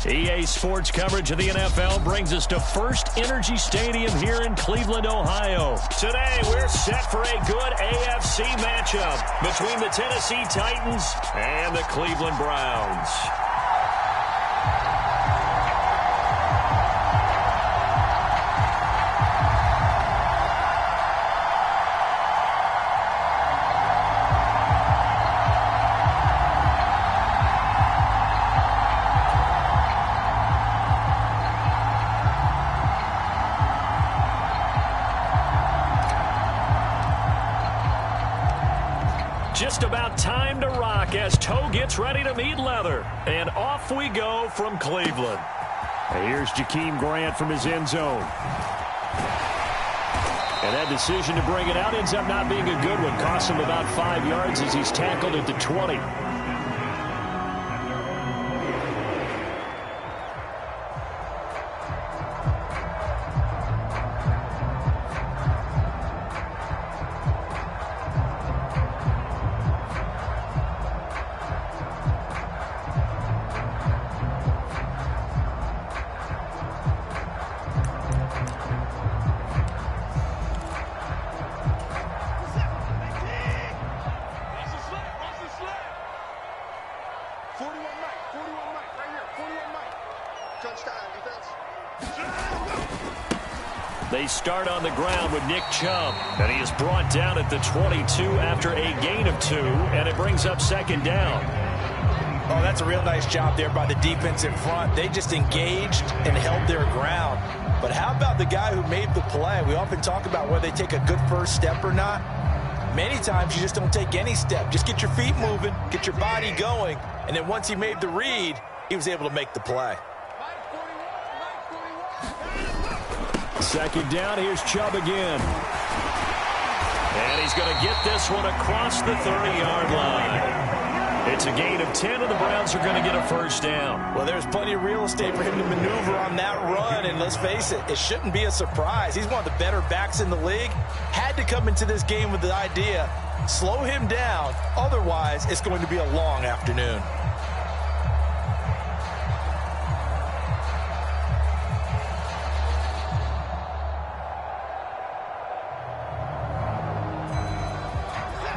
EA Sports coverage of the NFL brings us to First Energy Stadium here in Cleveland, Ohio. Today, we're set for a good AFC matchup between the Tennessee Titans and the Cleveland Browns. Just about time to rock as toe gets ready to meet leather. And off we go from Cleveland. And here's Jakeem Grant from his end zone. And that decision to bring it out ends up not being a good one. Costs him about 5 yards as he's tackled at the 20. They start on the ground with Nick Chubb, and he is brought down at the 22 after a gain of 2, and it brings up second down. Oh, that's a real nice job there by the defense in front. They just engaged and held their ground. But how about the guy who made the play? We often talk about whether they take a good first step or not. Many times you just don't take any step. Just get your feet moving, get your body going, and then once he made the read, he was able to make the play. Second down, here's Chubb again. And he's going to get this one across the 30-yard line. It's a gain of 10, and the Browns are going to get a first down. Well, there's plenty of real estate for him to maneuver on that run, and let's face it, it shouldn't be a surprise. He's one of the better backs in the league. Had to come into this game with the idea, slow him down, otherwise it's going to be a long afternoon.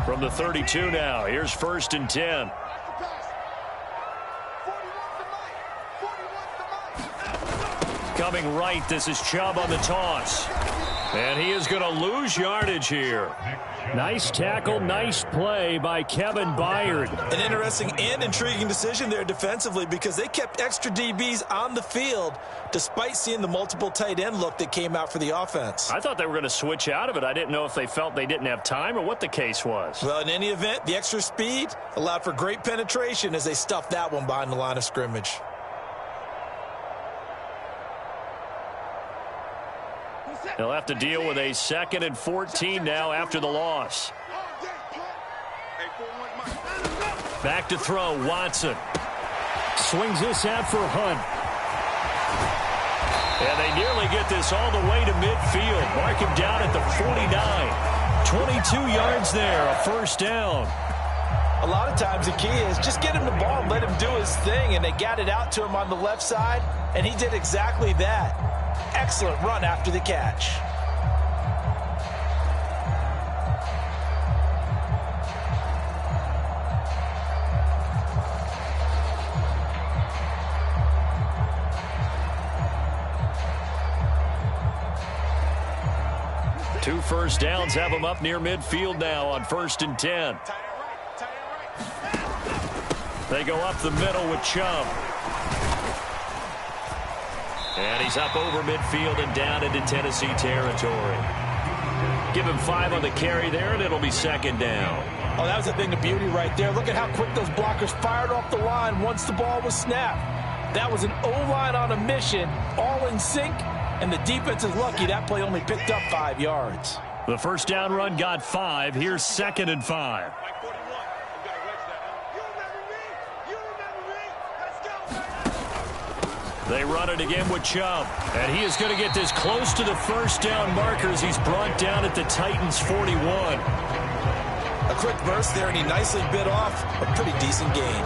From the 32 now, here's first and 10. Coming right, this is Chubb on the toss. And he is going to lose yardage here. Nice tackle, nice play by Kevin Byard. An interesting and intriguing decision there defensively because they kept extra DBs on the field despite seeing the multiple tight end look that came out for the offense. I thought they were going to switch out of it. I didn't know if they felt they didn't have time or what the case was. Well, in any event, the extra speed allowed for great penetration as they stuffed that one behind the line of scrimmage. They'll have to deal with a 2nd and 14 now after the loss. Back to throw, Watson. Swings this out for Hunt. And they nearly get this all the way to midfield. Mark him down at the 49. 22 yards there, a first down. A lot of times the key is just get him the ball and let him do his thing, and they got it out to him on the left side, and he did exactly that. Excellent run after the catch. Two first downs have them up near midfield now on 1st and 10. They go up the middle with Chubb. And he's up over midfield and down into Tennessee territory. Give him 5 on the carry there, and it'll be second down. Oh, that was a thing of beauty right there. Look at how quick those blockers fired off the line once the ball was snapped. That was an O-line on a mission, all in sync, and the defense is lucky that play only picked up 5 yards. The first down run got 5. Here's 2nd and 5. They run it again with Chubb. And he is going to get this close to the first down markers. He's brought down at the Titans' 41. A quick burst there, and he nicely bit off a pretty decent gain.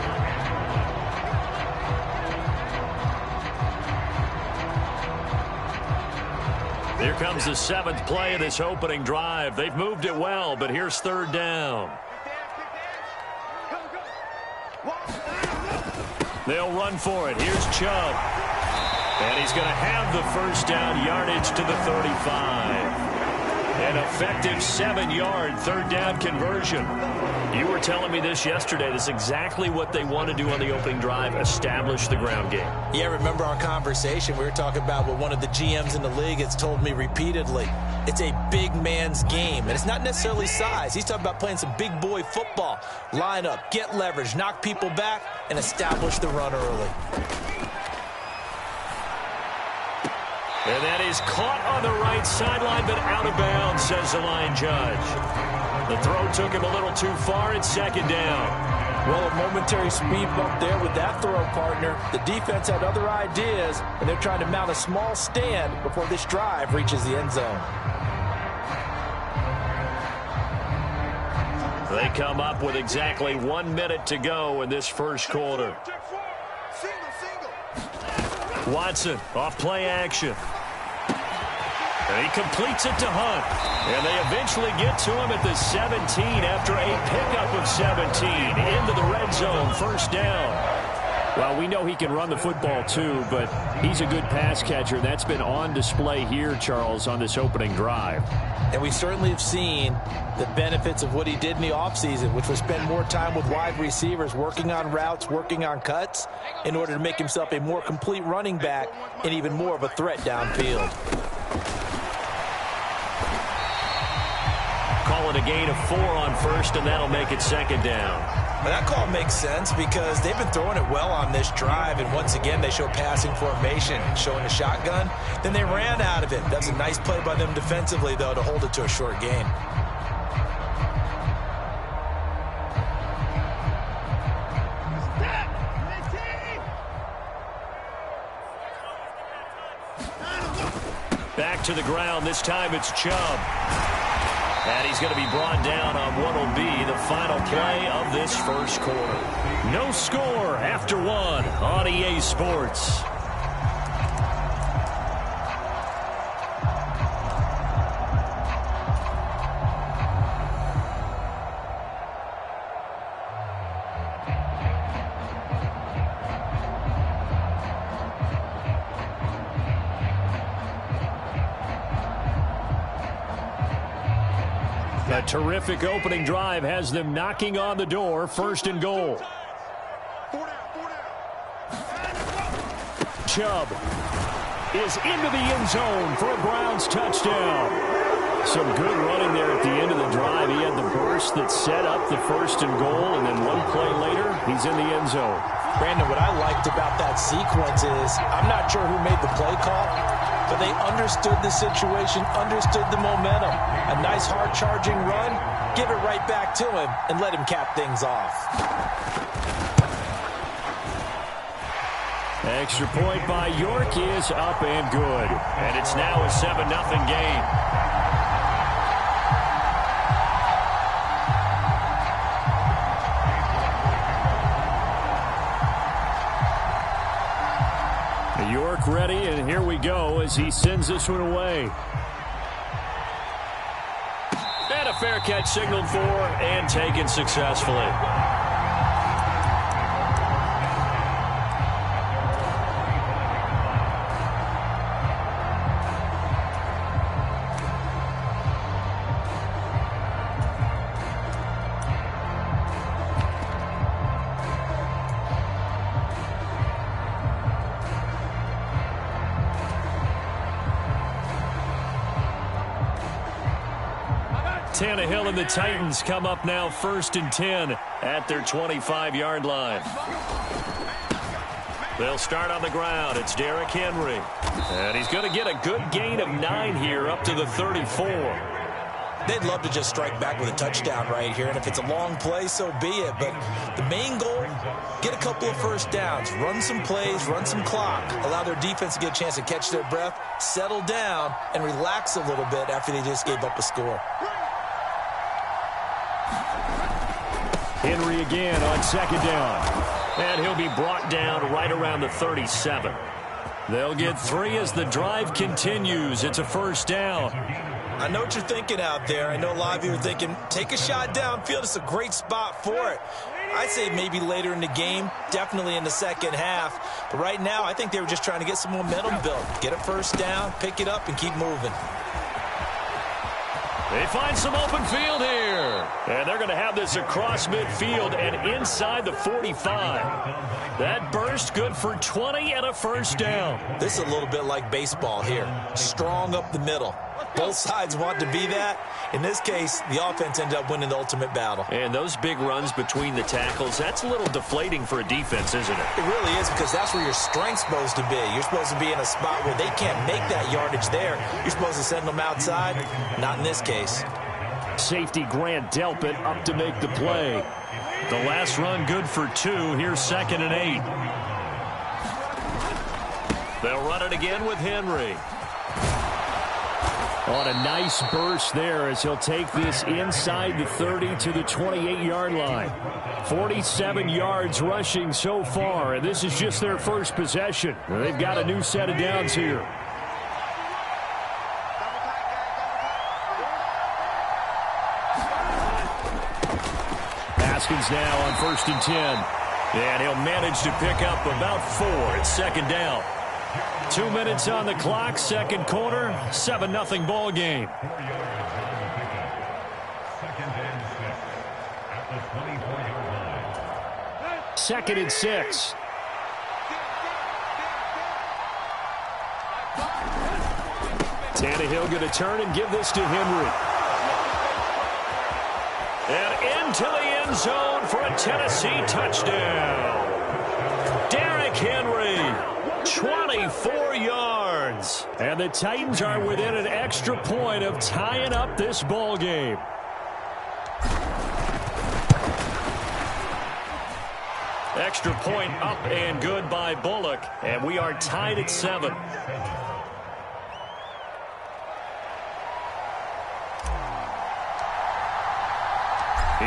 Here comes the 7th play of this opening drive. They've moved it well, but here's 3rd down. They'll run for it. Here's Chubb. And he's going to have the 1st down, yardage to the 35. An effective 7-yard 3rd down conversion. You were telling me this yesterday. This is exactly what they want to do on the opening drive, establish the ground game. Yeah, remember our conversation? We were talking about what one of the GMs in the league has told me repeatedly. It's a big man's game, and it's not necessarily size. He's talking about playing some big boy football. Line up, get leverage, knock people back, and establish the run early. And that is caught on the right sideline, but out of bounds, says the line judge. The throw took him a little too far. It's 2nd down. Well, a momentary speed bump there with that throw, partner. The defense had other ideas, and they're trying to mount a small stand before this drive reaches the end zone. They come up with exactly 1 minute to go in this first quarter. Watson off play action. And he completes it to Hunt. And they eventually get to him at the 17 after a pickup of 17 into the red zone. 1st down. Well, we know he can run the football too, but he's a good pass catcher. That's been on display here, Charles, on this opening drive. And we certainly have seen the benefits of what he did in the offseason, which was spend more time with wide receivers, working on routes, working on cuts, in order to make himself a more complete running back and even more of a threat downfield. Call it a gain of 4 on 1st, and that'll make it 2nd down. Well, that call makes sense because they've been throwing it well on this drive, and once again they show passing formation, showing a shotgun. Then they ran out of it. That's a nice play by them defensively, though, to hold it to a short gain. Back to the ground. This time it's Chubb. And he's going to be brought down on what will be the final play of this first quarter. No score after 1 on EA Sports. A terrific opening drive has them knocking on the door. 1st and goal. Chubb is into the end zone for a Browns touchdown. Some good running there at the end of the drive. He had the burst that set up the 1st and goal, and then 1 play later, he's in the end zone. Brandon, what I liked about that sequence is I'm not sure who made the play call, but they understood the situation, understood the momentum. A nice hard-charging run, give it right back to him, and let him cap things off. Extra point by York is up and good. And it's now a 7-0 game. York ready, and here we go as he sends this one away. And a fair catch signaled for and taken successfully. Tannehill and the Titans come up now 1st and 10 at their 25-yard line. They'll start on the ground. It's Derrick Henry. And he's going to get a good gain of 9 here up to the 34. They'd love to just strike back with a touchdown right here, and if it's a long play, so be it. But the main goal, get a couple of 1st downs, run some plays, run some clock, allow their defense to get a chance to catch their breath, settle down, and relax a little bit after they just gave up a score. Henry again on 2nd down. And he'll be brought down right around the 37. They'll get 3 as the drive continues. It's a first down. I know what you're thinking out there. I know a lot of you are thinking, take a shot downfield. It's a great spot for it. I'd say maybe later in the game, definitely in the second half. But right now, I think they were just trying to get some momentum built. Get a first down, pick it up, and keep moving. They find some open field here. And they're going to have this across midfield and inside the 45. That burst good for 20 and a first down. This is a little bit like baseball here. Strong up the middle. Both sides want to be that. In this case, the offense ended up winning the ultimate battle. And those big runs between the tackles, that's a little deflating for a defense, isn't it? It really is, because that's where your strength's supposed to be. You're supposed to be in a spot where they can't make that yardage there. You're supposed to send them outside. Not in this case. Safety Grant Delpit up to make the play. The last run good for 2. Here's 2nd and 8. They'll run it again with Henry. On a nice burst there as he'll take this inside the 30 to the 28-yard line. 47 yards rushing so far, and this is just their first possession. They've got a new set of downs here. Haskins now on 1st and 10. And he'll manage to pick up about 4. It's 2nd down. 2 minutes on the clock, second quarter, 7-0 ball game. Second and 6. Tannehill going to turn and give this to Henry. And into the end zone for a Tennessee touchdown. Derrick Henry. 24 yards. And the Titans are within an extra point of tying up this ball game. Extra point up and good by Bullock. And we are tied at 7.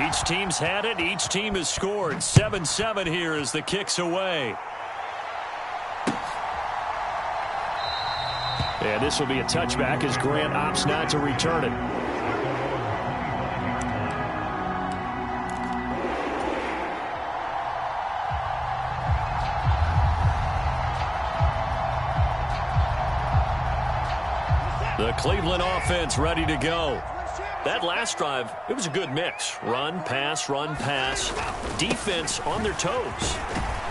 Each team's had it. Each team has scored. 7-7 here as the kick's away. And this will be a touchback as Grant opts not to return it. The Cleveland offense ready to go. That last drive, it was a good mix. Run, pass, defense on their toes.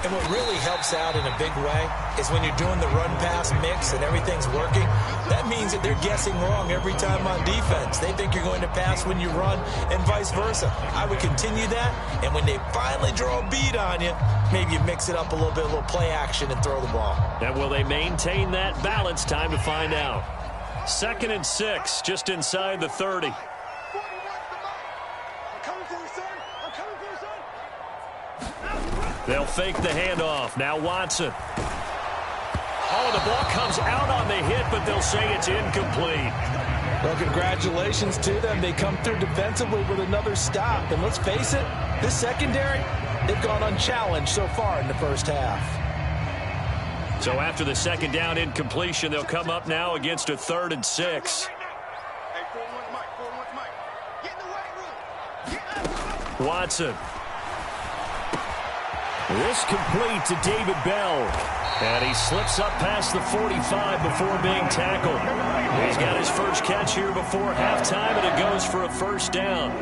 And what really helps out in a big way is when you're doing the run-pass mix and everything's working, that means that they're guessing wrong every time on defense. They think you're going to pass when you run and vice versa. I would continue that, and when they finally draw a bead on you, maybe you mix it up a little bit, a little play action and throw the ball. And will they maintain that balance? Time to find out. 2nd and 6, just inside the 30. They'll fake the handoff. Now Watson. Oh, the ball comes out on the hit, but they'll say it's incomplete. Well, congratulations to them. They come through defensively with another stop. And let's face it, this secondary, they've gone unchallenged so far in the first half. So after the 2nd down incompletion, they'll come up now against a 3rd and 6. Watson. This complete to David Bell. And he slips up past the 45 before being tackled. He's got his first catch here before halftime, and it goes for a first down.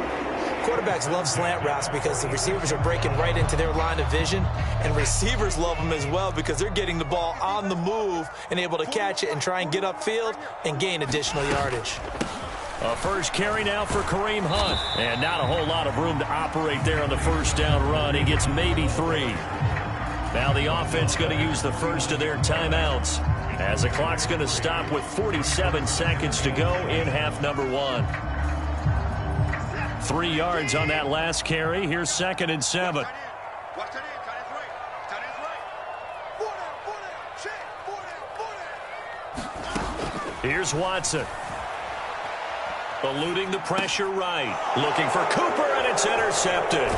Quarterbacks love slant routes because the receivers are breaking right into their line of vision, and receivers love them as well because they're getting the ball on the move and able to catch it and try and get upfield and gain additional yardage. A first carry now for Kareem Hunt. And not a whole lot of room to operate there on the first down run. He gets maybe 3. Now the offense going to use the first of their timeouts as the clock's going to stop with 47 seconds to go in half number 1. 3 yards on that last carry. Here's 2nd and 7. Here's Watson. Eluding the pressure right. Looking for Cooper, and it's intercepted.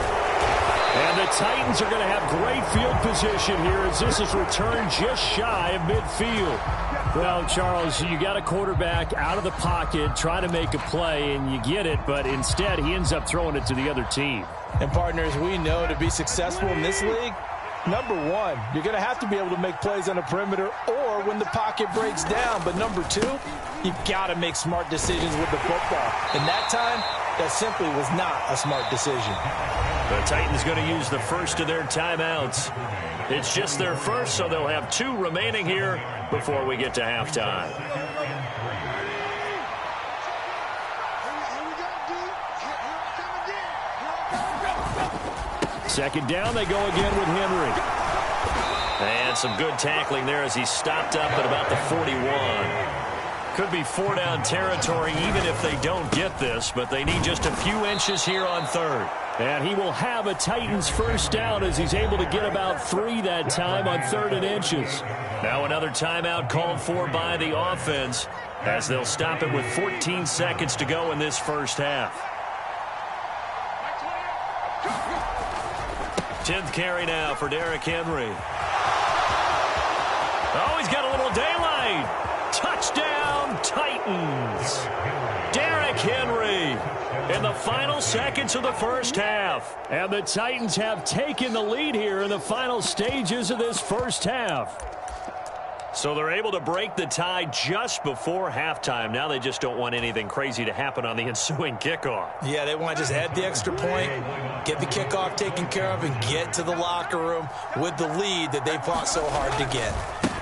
And the Titans are going to have great field position here as this is returned just shy of midfield. Well, Charles, you got a quarterback out of the pocket trying to make a play, and you get it, but instead he ends up throwing it to the other team. And partners, we know to be successful in this league, number one, you're going to have to be able to make plays on the perimeter or when the pocket breaks down. But number two, you've got to make smart decisions with the football. And that time, that simply was not a smart decision. The Titans going to use the first of their timeouts. It's just their first, so they'll have 2 remaining here before we get to halftime. Second down, they go again with Henry. And some good tackling there as he stopped up at about the 41. Could be 4-down territory even if they don't get this, but they need just a few inches here on third. And he will have a Titans first down as he's able to get about 3 that time on 3rd and inches. Now another timeout called for by the offense as they'll stop it with 14 seconds to go in this first half. 10th carry now for Derrick Henry. Oh, he's got a little daylight. Touchdown, Titans. Derrick Henry in the final seconds of the first half. And the Titans have taken the lead here in the final stages of this first half. So they're able to break the tie just before halftime. Now they just don't want anything crazy to happen on the ensuing kickoff. Yeah, they want to just add the extra point, get the kickoff taken care of, and get to the locker room with the lead that they fought so hard to get.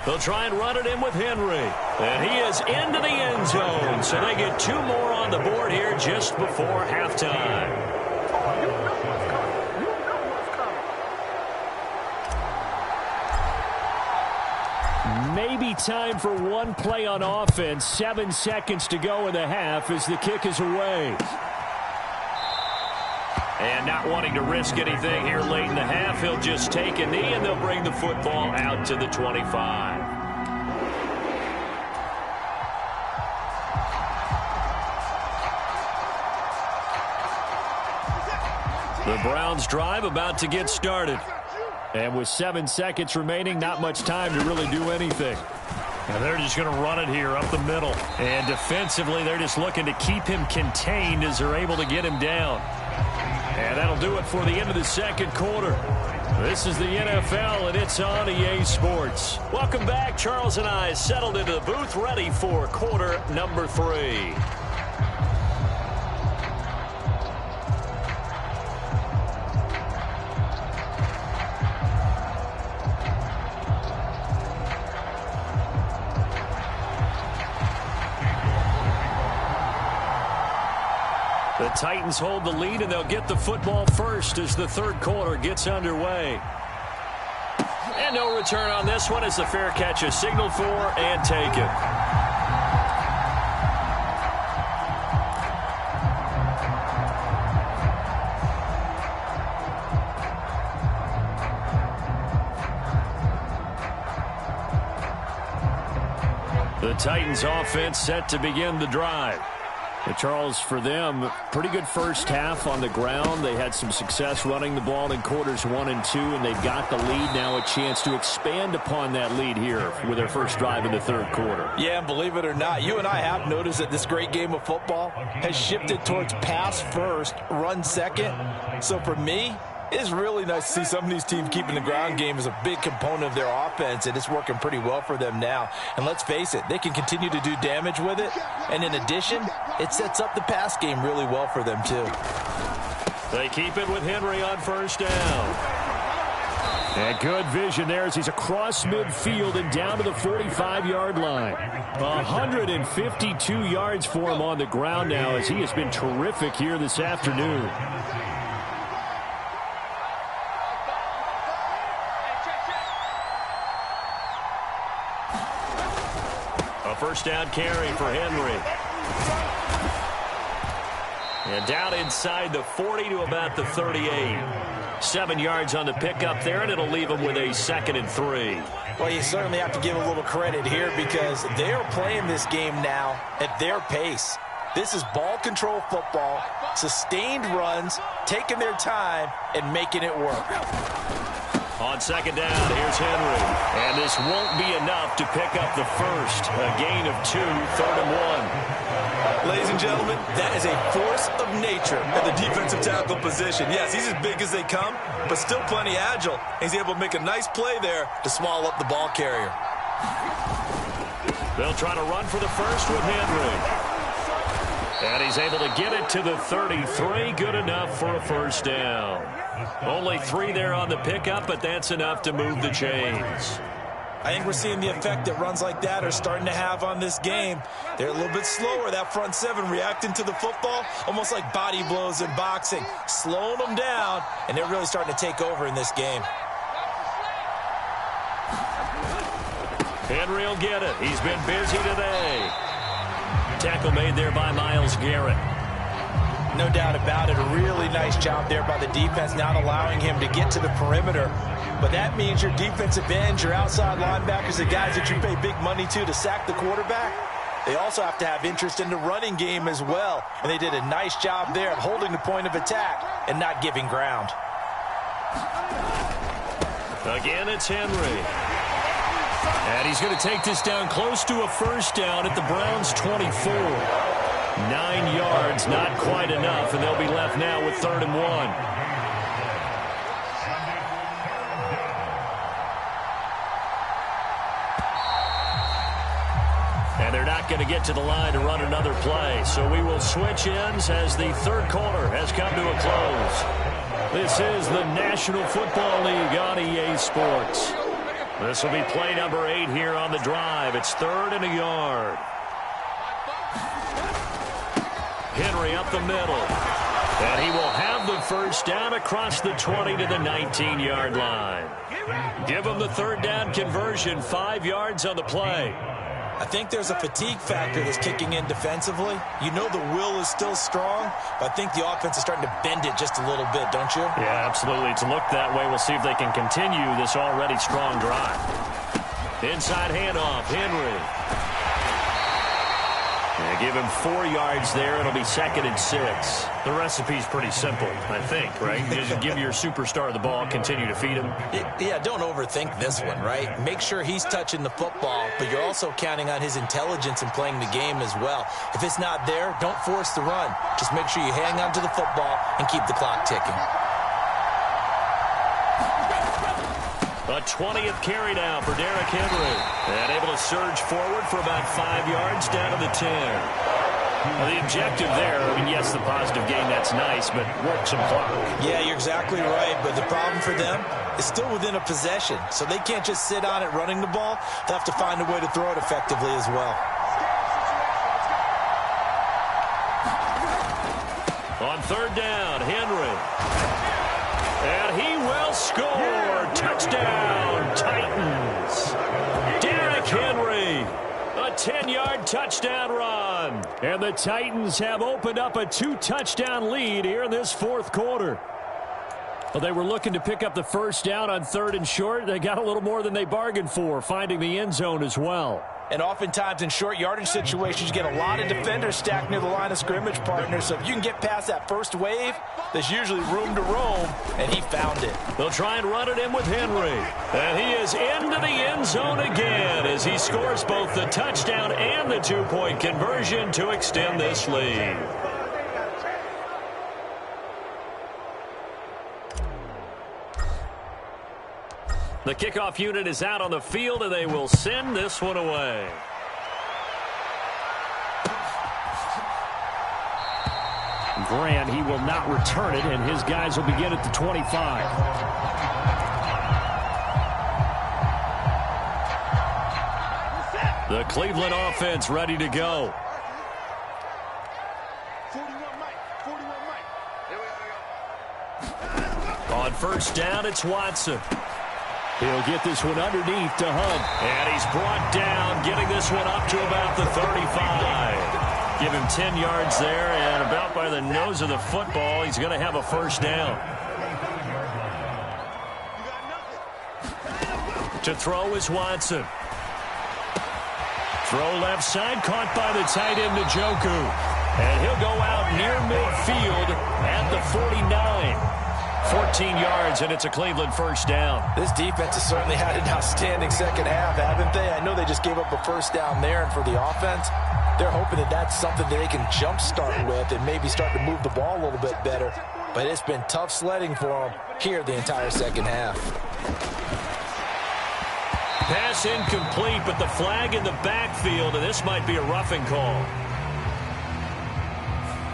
They'll try and run it in with Henry. And he is into the end zone. So they get 2 more on the board here just before halftime. Maybe time for one play on offense. 7 seconds to go in the half as the kick is away. And not wanting to risk anything here late in the half, he'll just take a knee and they'll bring the football out to the 25. The Browns drive about to get started. And with 7 seconds remaining, not much time to really do anything. Now they're just going to run it here up the middle. And defensively, they're just looking to keep him contained as they're able to get him down. And that'll do it for the end of the second quarter. This is the NFL, and it's on EA Sports. Welcome back. Charles and I settled into the booth, ready for quarter number 3. The Titans hold the lead, and they'll get the football first as the third quarter gets underway. And no return on this one as the fair catch is signaled for and taken. The Titans offense set to begin the drive. But Charles, for them, pretty good first half on the ground. They had some success running the ball in quarters 1 and 2, and they've got the lead now, a chance to expand upon that lead here with their first drive in the third quarter. Yeah, and believe it or not, you and I have noticed that this great game of football has shifted towards pass first, run second. So for me, it's really nice to see some of these teams keeping the ground game as a big component of their offense, and it's working pretty well for them now. And let's face it, they can continue to do damage with it. And in addition, it sets up the pass game really well for them, too. They keep it with Henry on first down. And good vision there as he's across midfield and down to the 45-yard line. 152 yards for him on the ground now as he has been terrific here this afternoon. First down carry for Henry. And down inside the 40 to about the 38. 7 yards on the pickup there, and it'll leave him with a 2nd and 3. Well, you certainly have to give a little credit here because they are playing this game now at their pace. This is ball control football, sustained runs, taking their time, and making it work. On second down, here's Henry. And this won't be enough to pick up the first. A gain of 2, 3rd and 1. Ladies and gentlemen, that is a force of nature at the defensive tackle position. Yes, he's as big as they come, but still plenty agile. He's able to make a nice play there to swallow up the ball carrier. They'll try to run for the first with Henry. And he's able to get it to the 33. Good enough for a first down. Only 3 there on the pickup, but that's enough to move the chains. I think we're seeing the effect that runs like that are starting to have on this game. They're a little bit slower, that front 7, reacting to the football, almost like body blows in boxing, slowing them down, and they're really starting to take over in this game. Henry will get it. He's been busy today. Tackle made there by Myles Garrett. No doubt about it. A really nice job there by the defense, not allowing him to get to the perimeter. But that means your defensive ends, your outside linebackers, the guys that you pay big money to sack the quarterback, they also have to have interest in the running game as well. And they did a nice job there of holding the point of attack and not giving ground. Again, it's Henry. And he's going to take this down close to a first down at the Browns' 24. 9 yards, not quite enough, and they'll be left now with 3rd and 1. And they're not going to get to the line to run another play, so we will switch ends as the 3rd quarter has come to a close. This is the National Football League on EA Sports. This will be play number 8 here on the drive. It's 3rd and a yard. Henry up the middle. And he will have the first down across the 20 to the 19-yard line. Give him the 3rd down conversion, 5 yards on the play. I think there's a fatigue factor that's kicking in defensively. You know the will is still strong, but I think the offense is starting to bend it just a little bit, don't you? Yeah, absolutely. It's looked that way. We'll see if they can continue this already strong drive. Inside handoff, Henry. Yeah, give him 4 yards there. It'll be 2nd and 6. The recipe's pretty simple, I think, right? Just give your superstar the ball, continue to feed him. Yeah, don't overthink this one, right? Make sure he's touching the football, but you're also counting on his intelligence in playing the game as well. If it's not there, don't force the run. Just make sure you hang on to the football and keep the clock ticking. A 20th carry now for Derrick Henry. And able to surge forward for about 5 yards down to the 10. Well, the objective there, I mean, yes, the positive gain, that's nice, but work some clock. Yeah, you're exactly right, but the problem for them is still within a possession, so they can't just sit on it running the ball. They'll have to find a way to throw it effectively as well. On 3rd down, Henry. And he will score. Touchdown, Titans. Derrick Henry. A 10-yard touchdown run. And the Titans have opened up a 2-touchdown lead here in this 4th quarter. Well, they were looking to pick up the first down on 3rd and short. They got a little more than they bargained for, finding the end zone as well. And oftentimes in short yardage situations, you get a lot of defenders stacked near the line of scrimmage, partner. So if you can get past that first wave, there's usually room to roam, and he found it. They'll try and run it in with Henry. And he is into the end zone again as he scores both the touchdown and the 2-point conversion to extend this lead. The kickoff unit is out on the field, and they will send this one away. Grant, he will not return it, and his guys will begin at the 25. The Cleveland offense ready to go. 41 Mike. On first down, it's Watson. He'll get this one underneath to Hunt. And he's brought down, getting this one up to about the 35. Give him 10 yards there, and about by the nose of the football, he's going to have a first down. To throw is Watson. Throw left side, caught by the tight end, Njoku. And he'll go out near midfield at the 49. 14 yards, and it's a Cleveland first down. This defense has certainly had an outstanding second half, haven't they? I know they just gave up a first down there, and for the offense, they're hoping that that's something that they can jumpstart with and maybe start to move the ball a little bit better. But it's been tough sledding for them here the entire second half. Pass incomplete, but the flag in the backfield, and this might be a roughing call.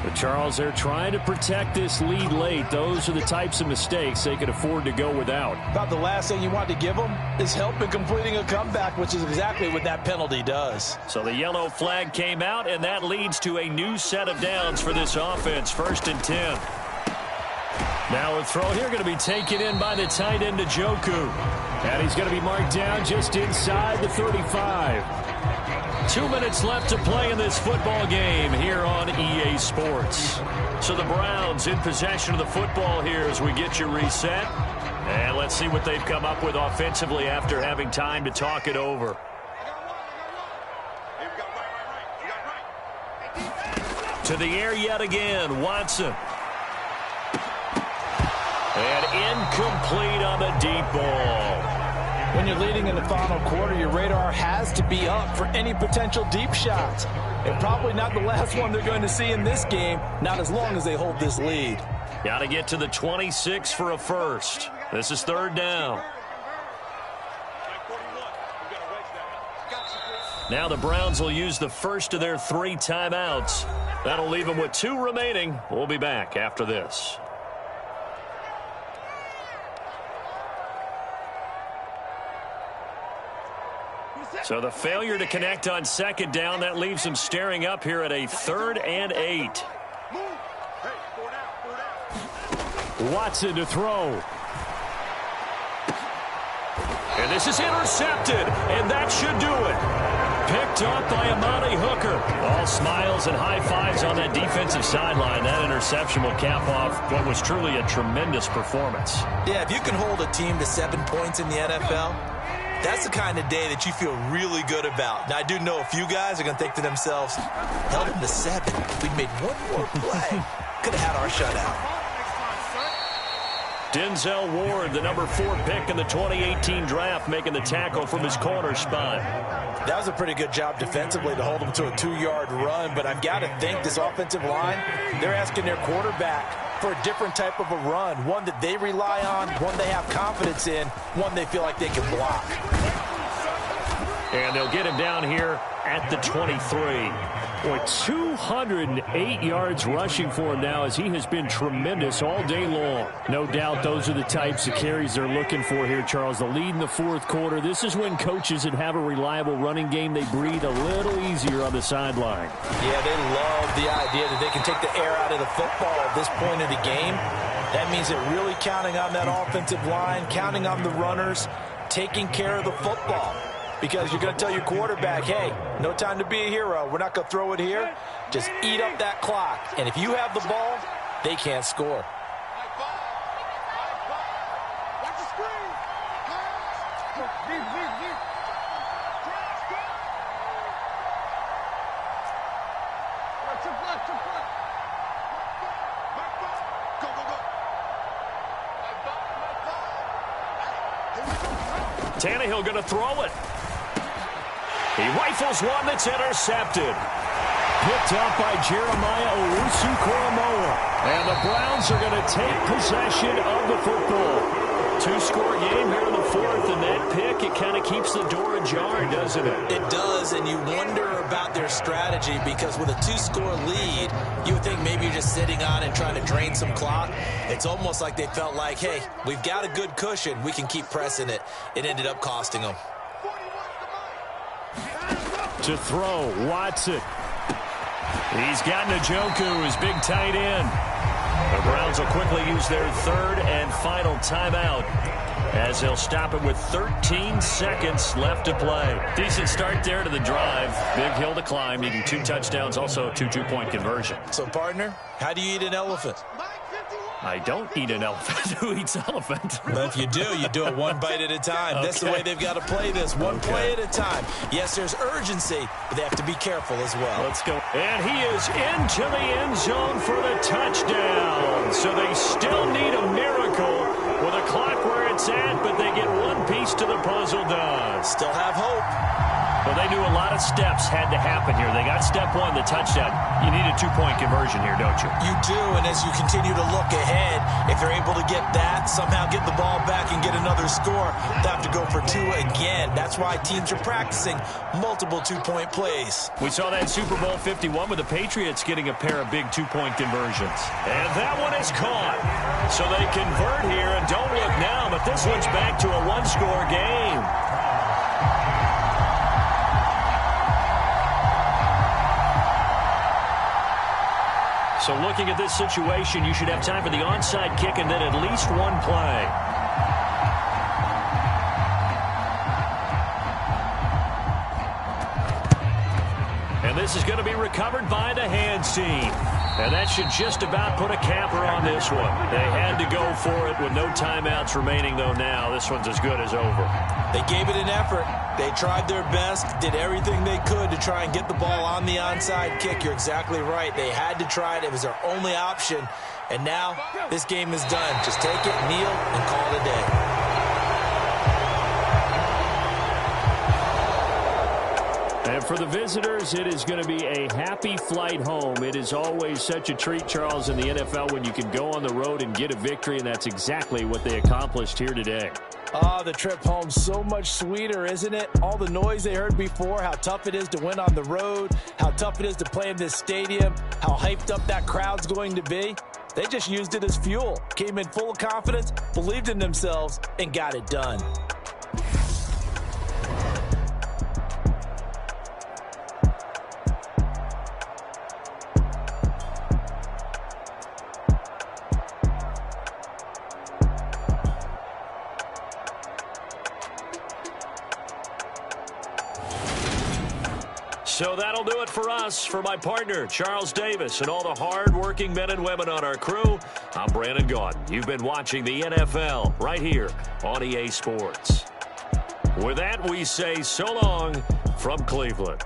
But Charles, they're trying to protect this lead late. Those are the types of mistakes they could afford to go without. About the last thing you want to give them is help in completing a comeback, which is exactly what that penalty does. So the yellow flag came out, and that leads to a new set of downs for this offense. 1st and 10. Now a throw here going to be taken in by the tight end, Njoku. And he's going to be marked down just inside the 35. 2 minutes left to play in this football game here on EA Sports. So the Browns in possession of the football here as we get you reset. And let's see what they've come up with offensively after having time to talk it over. To the air yet again, Watson. And incomplete on the deep ball. When you're leading in the final quarter, your radar has to be up for any potential deep shots. And probably not the last one they're going to see in this game, not as long as they hold this lead. Got to get to the 26 for a first. This is 3rd down. Now the Browns will use the first of their 3 timeouts. That'll leave them with 2 remaining. We'll be back after this. So the failure to connect on 2nd down, that leaves them staring up here at a 3rd and 8. Watson to throw. And this is intercepted, and that should do it. Picked up by Amani Hooker. All smiles and high fives on that defensive sideline. That interception will cap off what was truly a tremendous performance. Yeah, if you can hold a team to 7 points in the NFL, that's the kind of day that you feel really good about. Now, I do know a few guys are going to think to themselves, held them to 7. If we'd made one more play, could have had our shutout. Denzel Ward, the number 4 pick in the 2018 draft, making the tackle from his corner spot. That was a pretty good job defensively to hold them to a 2-yard run, but I've got to think this offensive line, they're asking their quarterback for a different type of a run, one that they rely on, one they have confidence in, one they feel like they can block. And they'll get him down here at the 23. Boy, 208 yards rushing for him now as he has been tremendous all day long. No doubt those are the types of carries they're looking for here, Charles. The lead in the 4th quarter. This is when coaches that have a reliable running game, they breathe a little easier on the sideline. Yeah, they love the idea that they can take the air out of the football at this point of the game. That means they're really counting on that offensive line, counting on the runners, taking care of the football. Because you're going to tell your quarterback, hey, no time to be a hero. We're not going to throw it here. Just eat up that clock. And if you have the ball, they can't score. Tannehill going to throw it. He rifles one that's intercepted. Picked up by Jeremiah Owusu-Koramoah. And the Browns are going to take possession of the football. 2-score game here in the 4th, and that pick, it kind of keeps the door ajar, doesn't it? It does, and you wonder about their strategy because with a 2-score lead, you would think maybe you're just sitting on and trying to drain some clock. It's almost like they felt like, hey, we've got a good cushion. We can keep pressing it. It ended up costing them. To throw, Watson. He's got Njoku, his big tight end. The Browns will quickly use their 3rd and final timeout as they'll stop it with 13 seconds left to play. Decent start there to the drive. Big hill to climb, needing 2 touchdowns, also a 2 two-point conversion. So, partner, how do you eat an elephant? I don't eat an elephant. Who eats elephant? But if you do it one bite at a time. Okay. That's the way they've got to play this, one play at a time. Yes, there's urgency, but they have to be careful as well. Let's go. And he is into the end zone for the touchdown. So they still need a miracle with a clock where it's at, but they get one piece to the puzzle done. Still have hope. Well, they knew a lot of steps had to happen here. They got step one, the touchdown. You need a two-point conversion here, don't you? You do, and as you continue to look ahead, if they're able to get that, somehow get the ball back and get another score, they have to go for two again. That's why teams are practicing multiple two-point plays. We saw that Super Bowl 51 with the Patriots getting a pair of big two-point conversions. And that one is caught. So they convert here, and don't look now, but this one's back to a one-score game. So looking at this situation, you should have time for the onside kick and then at least one play. And this is going to be recovered by the hands team. And that should just about put a capper on this one. They had to go for it with no timeouts remaining, though now. This one's as good as over. They gave it an effort. They tried their best, did everything they could to try and get the ball on the onside kick. You're exactly right. They had to try it. It was their only option. And now this game is done. Just take it, kneel, and call it a day. And for the visitors, it is going to be a happy flight home. It is always such a treat, Charles, in the NFL when you can go on the road and get a victory, and that's exactly what they accomplished here today. Oh, the trip home so much sweeter, isn't it? All the noise they heard before, how tough it is to win on the road, how tough it is to play in this stadium, how hyped up that crowd's going to be. They just used it as fuel, came in full of confidence, believed in themselves, and got it done. So that'll do it for us. For my partner, Charles Davis, and all the hard-working men and women on our crew, I'm Brandon Gaudin. You've been watching the NFL right here on EA Sports. With that, we say so long from Cleveland.